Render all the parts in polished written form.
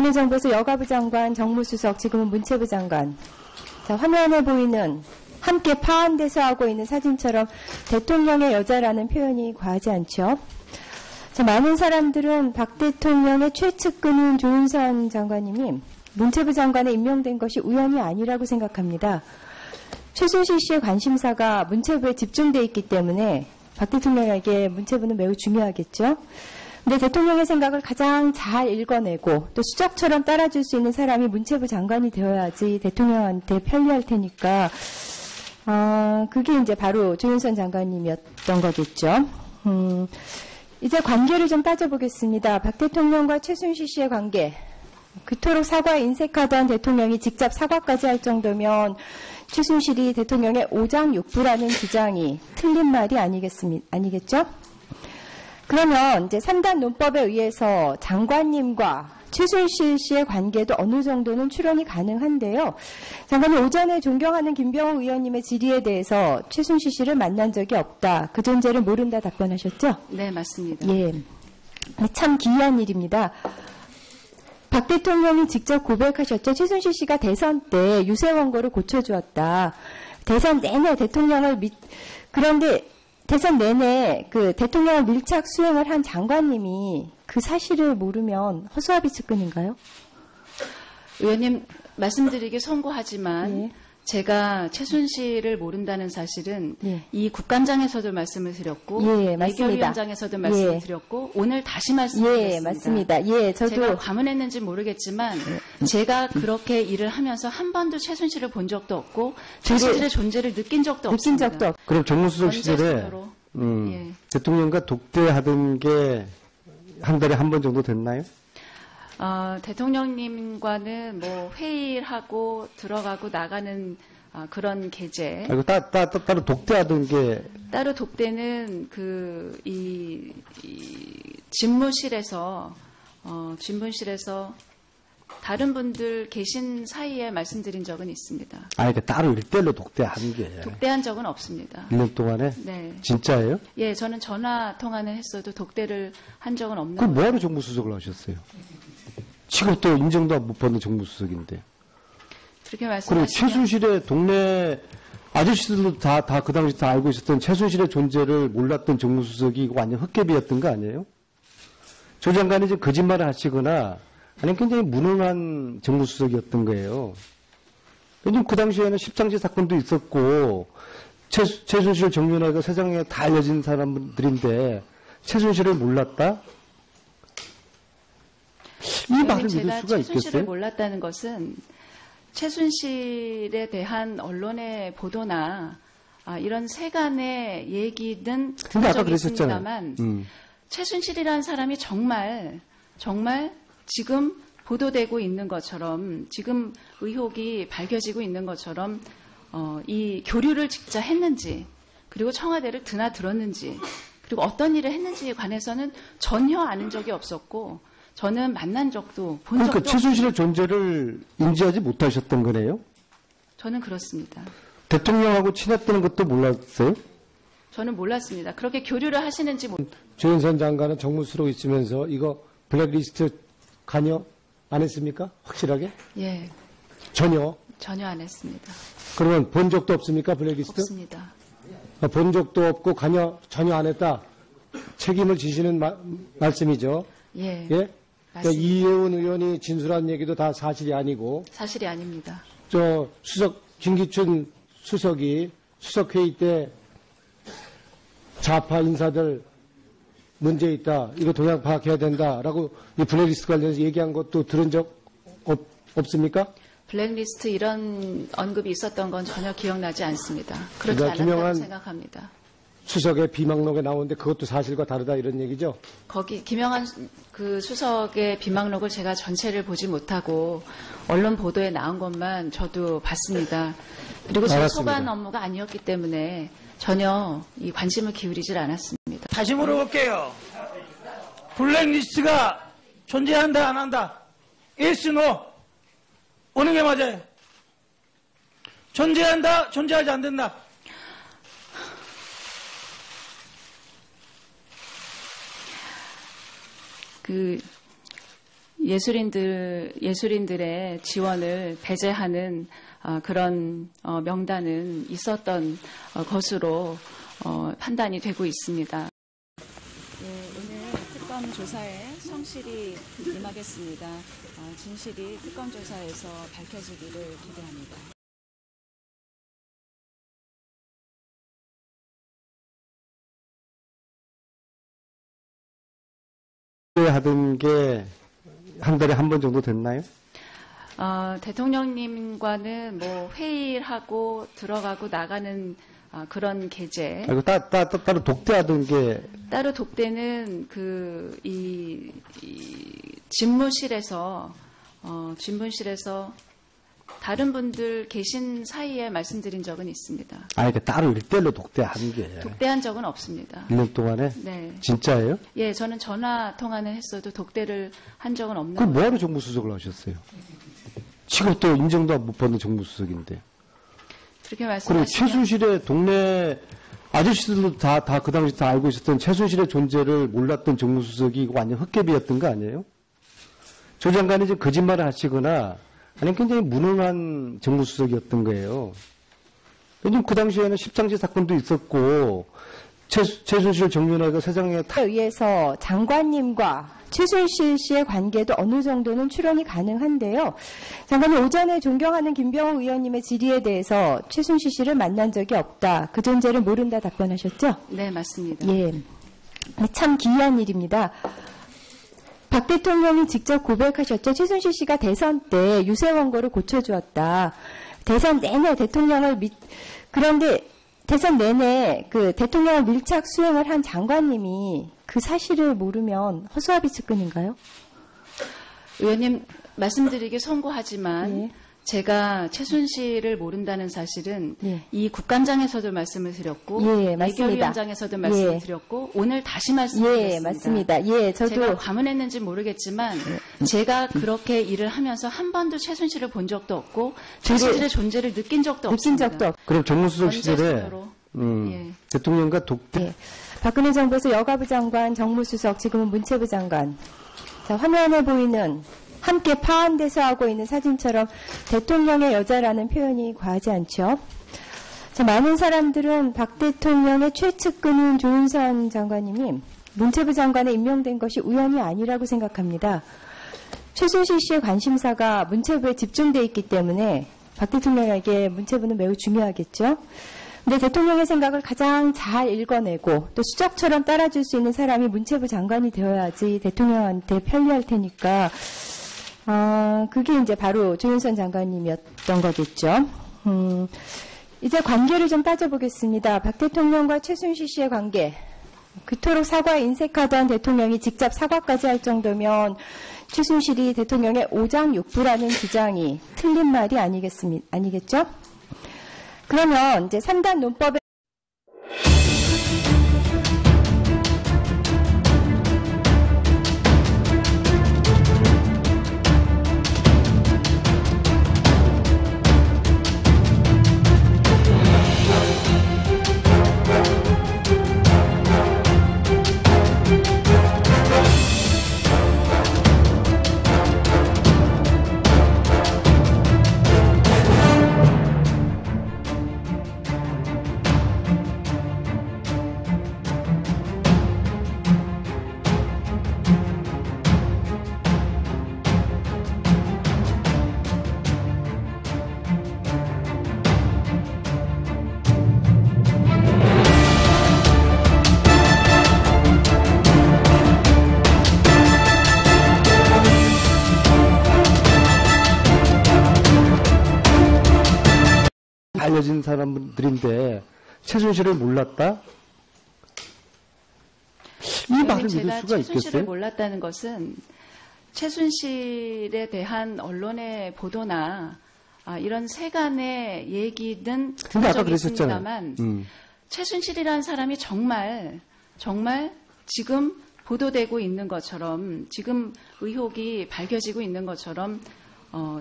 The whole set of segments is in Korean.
박근혜 정부에서 여가부 장관, 정무수석, 지금은 문체부 장관. 자, 화면에 보이는 함께 파한돼서 하고 있는 사진처럼 대통령의 여자라는 표현이 과하지 않죠. 자, 많은 사람들은 박 대통령의 최측근인 조윤선 장관님이 문체부 장관에 임명된 것이 우연이 아니라고 생각합니다. 최순실 씨의 관심사가 문체부에 집중돼 있기 때문에 박 대통령에게 문체부는 매우 중요하겠죠. 근데 대통령의 생각을 가장 잘 읽어내고 또 수작처럼 따라줄 수 있는 사람이 문체부 장관이 되어야지 대통령한테 편리할 테니까 그게 이제 바로 조윤선 장관님이었던 거겠죠. 이제 관계를 좀 따져보겠습니다. 박 대통령과 최순실 씨의 관계. 그토록 사과에 인색하던 대통령이 직접 사과까지 할 정도면 최순실이 대통령의 오장육부라는 주장이 틀린 말이 아니겠죠? 그러면 이제 3단 논법에 의해서 장관님과 최순실 씨의 관계도 어느 정도는 추론이 가능한데요. 장관님 오전에 존경하는 김병호 의원님의 질의에 대해서 최순실 씨를 만난 적이 없다. 그 존재를 모른다 답변하셨죠? 네, 맞습니다. 예, 참 기이한 일입니다. 박 대통령이 직접 고백하셨죠. 최순실 씨가 대선 때 유세 원고를 고쳐주었다. 대선 내내 대통령을 그런데 대선 내내 그 대통령을 밀착 수행을 한 장관님이 그 사실을 모르면 허수아비 측근인가요? 의원님 말씀드리기 송구하지만 예. 제가 최순실을 모른다는 사실은 예. 이 국감장에서도 말씀을 드렸고 예, 맞습니다. 예결위원장에서도 말씀을 예. 드렸고 오늘 다시 말씀드렸습니다. 예, 맞습니다. 예, 저도 제가 과문했는지 모르겠지만 제가 그렇게 일을 하면서 한 번도 최순실을 본 적도 없고 최순실의 존재를 느낀 적도 없습니다. 그럼 정무수석 시절에 예. 대통령과 독대하던 게 한 달에 한 번 정도 됐나요? 대통령님과는 뭐 회의를 하고 들어가고 나가는 그런 계제. 아이고, 따로 독대하던 게. 따로 독대는 이 집무실에서 다른 분들 계신 사이에 말씀드린 적은 있습니다. 그러니까 따로 일대일로 독대한 게. 독대한 적은 없습니다. 1년 동안에? 네. 진짜예요? 예, 저는 전화 통화는 했어도 독대를 한 적은 없는 그럼 거예요. 뭐하러 정무수석을 하셨어요? 직업도 인정도 못 받는 정무수석인데. 그렇게 그리고 말씀하시면 최순실의 동네 아저씨들도 다 그 당시 다 알고 있었던 최순실의 존재를 몰랐던 정무수석이 이거 완전 헛개비였던 거 아니에요? 조 장관이 지금 거짓말을 하시거나 아니면 굉장히 무능한 정무수석이었던 거예요. 왜냐면 그 당시에는 십상시 사건도 있었고 최순실 정윤아가 세상에 다 알려진 사람들인데 최순실을 몰랐다? 이 말을 믿을 수가 최순실을 있겠어요? 몰랐다는 것은 최순실에 대한 언론의 보도나 이런 세간의 얘기는 들은 아까 적이 그랬었잖아요. 있습니다만 최순실이라는 사람이 정말 지금 보도되고 있는 것처럼 지금 의혹이 밝혀지고 있는 것처럼 이 교류를 직접 했는지 그리고 청와대를 드나들었는지 그리고 어떤 일을 했는지에 관해서는 전혀 아는 적이 없었고 저는 만난 적도 본 적도 그러니까 최순실의 존재를 인지하지 못하셨던 거네요? 저는 그렇습니다. 대통령하고 친했다는 것도 몰랐어요? 저는 몰랐습니다. 그렇게 교류를 하시는지 조윤선 장관은 정무수로 있으면서 이거 블랙리스트 관여 안 했습니까? 확실하게? 예, 전혀. 전혀 안 했습니다. 그러면 본 적도 없습니까? 블랙리스트? 없습니다. 본 적도 없고 관여 전혀 안 했다. 책임을 지시는 말씀이죠. 예, 예? 그러니까 맞습니다. 이혜원 의원이 진술한 얘기도 다 사실이 아니고 사실이 아닙니다. 김기춘 수석이 수석회의 때 좌파 인사들 문제 있다. 이거 동향 파악해야 된다라고 이 블랙리스트 관련해서 얘기한 것도 들은 적 없습니까? 블랙리스트 이런 언급이 있었던 건 전혀 기억나지 않습니다. 그렇지 그러니까 않았다고 김영한 생각합니다. 수석의 비망록에 나오는데 그것도 사실과 다르다 이런 얘기죠? 거기 김영한 그 수석의 비망록을 제가 전체를 보지 못하고 언론 보도에 나온 것만 저도 봤습니다. 그리고 제 알았습니다. 소관 업무가 아니었기 때문에 전혀 이 관심을 기울이질 않았습니다. 다시 물어볼게요. 블랙리스트가 존재한다 안 한다? yes, no. 어느 게 맞아요? 존재한다, 존재하지 않는다. 예술인들의 지원을 배제하는 그런 명단은 있었던 것으로 판단이 되고 있습니다. 오늘 특검 조사에 성실히 임하겠습니다. 진실이 특검 조사에서 밝혀지기를 기대합니다. 하던 게 한 달에 한 번 정도 됐나요? 대통령님과는 뭐 회의를 하고 들어가고 나가는 그런 계제. 아이고, 따로 독대하던 게. 따로 독대는 이 집무실에서 다른 분들 계신 사이에 말씀드린 적은 있습니다. 아니, 따로 일대일로 독대한 게. 독대한 적은 없습니다. 1년 동안에? 네. 진짜예요? 예, 저는 전화 통화는 했어도 독대를 한 적은 없는 그럼 뭐하러 정무수석을 하셨어요? 직업도 인정도 못 받는 정무수석인데. 그렇게 그리고 말씀하시면 최순실의 동네 아저씨들도 다 그 당시 다 알고 있었던 최순실의 존재를 몰랐던 정무수석이 이거 완전 헛개비였던 거 아니에요? 조 장관이 지금 거짓말을 하시거나 아니면 굉장히 무능한 정무수석이었던 거예요. 왜냐면 그 당시에는 십상시 사건도 있었고 최순실 정윤회가 세상에 의해서 장관님과 최순실 씨의 관계도 어느 정도는 추론이 가능한데요. 장관님 오전에 존경하는 김병호 의원님의 질의에 대해서 최순실 씨를 만난 적이 없다. 그 존재를 모른다 답변하셨죠? 네, 맞습니다. 예, 참 기이한 일입니다. 박 대통령이 직접 고백하셨죠. 최순실 씨가 대선 때 유세 원고를 고쳐주었다. 대선 내내 그런데 대선 내내 그 대통령을 밀착 수행을 한 장관님이 그 사실을 모르면 허수아비 측근인가요? 의원님 말씀드리기 송구하지만 예. 제가 최순실을 모른다는 사실은 예. 이 국감장에서도 말씀을 드렸고 예, 맞습니다. 예결위원장에서도 말씀을 예. 드렸고 오늘 다시 말씀드렸습니다. 예, 맞습니다. 예, 저도 제가 과문했는지 모르겠지만 제가 그렇게 일을 하면서 한 번도 최순실을 본 적도 없고 최순실의 존재를 느낀 적도 없습니다. 그럼 정무수석 시절에 원자수로. 예. 대통령과 독대 예. 박근혜 정부에서 여가부 장관, 정무수석, 지금은 문체부 장관. 자, 화면에 보이는 함께 파한돼서 하고 있는 사진처럼 대통령의 여자라는 표현이 과하지 않죠. 자, 많은 사람들은 박 대통령의 최측근인 조윤선 장관님이 문체부 장관에 임명된 것이 우연이 아니라고 생각합니다. 최순실 씨의 관심사가 문체부에 집중돼 있기 때문에 박 대통령에게 문체부는 매우 중요하겠죠. 근데 대통령의 생각을 가장 잘 읽어내고 또 수작처럼 따라줄 수 있는 사람이 문체부 장관이 되어야지 대통령한테 편리할 테니까 그게 이제 바로 조윤선 장관님이었던 거겠죠. 이제 관계를 좀 따져보겠습니다. 박 대통령과 최순실 씨의 관계. 그토록 사과에 인색하던 대통령이 직접 사과까지 할 정도면 최순실이 대통령의 오장육부라는 주장이 틀린 말이 아니겠죠? 그러면 이제 3단 논법에 알려진 사람들인데 최순실을 몰랐다? 이 말을 믿을 제가 수가 최순실을 있겠어요? 몰랐다는 것은 최순실에 대한 언론의 보도나 이런 세간의 얘기는 근데 들은 아까 적이 그랬었잖아요. 있습니다만 최순실이라는 사람이 정말 지금 보도되고 있는 것처럼 지금 의혹이 밝혀지고 있는 것처럼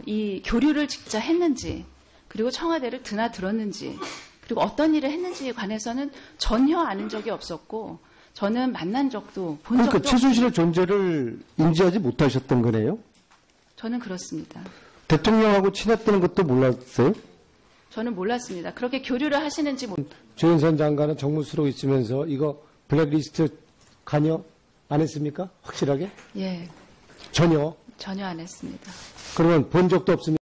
이 교류를 직접 했는지 그리고 청와대를 드나들었는지 그리고 어떤 일을 했는지에 관해서는 전혀 아는 적이 없었고 저는 만난 적도 본 적도 그러니까 최순실의 존재를 인지하지 못하셨던 거네요? 저는 그렇습니다. 대통령하고 친했다는 것도 몰랐어요? 저는 몰랐습니다. 그렇게 교류를 하시는지 조윤선 장관은 정무수로 있으면서 이거 블랙리스트 관여 안 했습니까? 확실하게? 예, 전혀. 전혀 안 했습니다. 그러면 본 적도 없습니까?